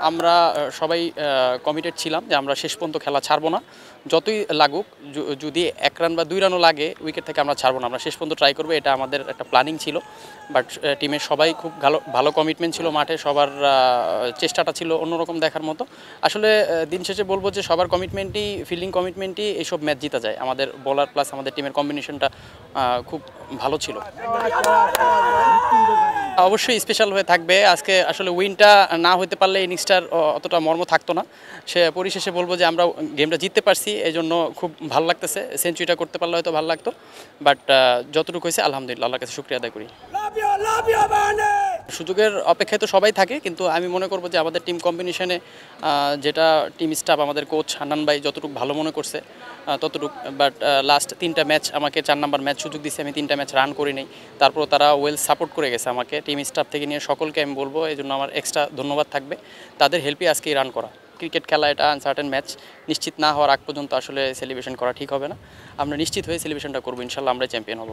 আমরা সবাই কমিটেড ছিলাম যে আমরা শেষ পর্যন্ত খেলা ছাড়বো না, যতই লাগুক। যদি 1 রান বা 2 রানও লাগে উইকেট থেকে আমরা ছাড়বো না, আমরা শেষ পর্যন্ত ট্রাই করবো, এটা আমাদের একটা প্ল্যানিং ছিল। বাট টিমের সবাই খুব ভালো কমিটমেন্ট ছিল মাঠে, সবার চেষ্টাটা ছিল অন্যরকম দেখার মতো। আসলে দিন শেষে বলবো যে সবার কমিটমেন্টই, ফিল্ডিং কমিটমেন্টই এইসব ম্যাচ জিতা যায়। আমাদের বোলার প্লাস আমাদের টিমের কম্বিনেশনটা খুব ভালো ছিল। অবশ্যই স্পেশাল হয়ে থাকবে আজকে। আসলে উইনটা না হতে পারলে ইনিংসটার অতটা মর্ম থাকতো না। পরিশেষে বলবো যে আমরা গেমটা জিততে পারছি, এই জন্য খুব ভালো লাগতেছে। সেঞ্চুরিটা করতে পারলে হয়তো ভালো লাগতো, বাট যতটুকু হয়েছে আলহামদুলিল্লাহ, আল্লাহর কাছে শুকরিয়া আদায় করি। সুযোগের অপেক্ষায় তো সবাই থাকে, কিন্তু আমি মনে করবো যে আমাদের টিম কম্বিনেশনে যেটা টিম স্টাফ, আমাদের কোচ হান্নান ভাই যতটুকু ভালো মনে করছে ততটুকু। বাট লাস্ট 3টা ম্যাচ আমাকে 4 নাম্বার ম্যাচ সুযোগ দিচ্ছে, আমি 3টা ম্যাচ রান করি নেই। তারপর তারা ওয়েল সাপোর্ট করে গেছে আমাকে, টিম স্টাফ থেকে নিয়ে সকলকে আমি বলবো, এই জন্য আমার এক্সট্রা ধন্যবাদ থাকবে। তাদের হেল্পে আজকে রান করা। ক্রিকেট খেলা এটা আনসার্টেন ম্যাচ, নিশ্চিত না হওয়ার আগ পর্যন্ত আসলে সেলিব্রেশন করা ঠিক হবে না। আমরা নিশ্চিত হয়ে সেলিব্রেশনটা করবো, ইনশাল্লাহ আমরা চ্যাম্পিয়ন হব।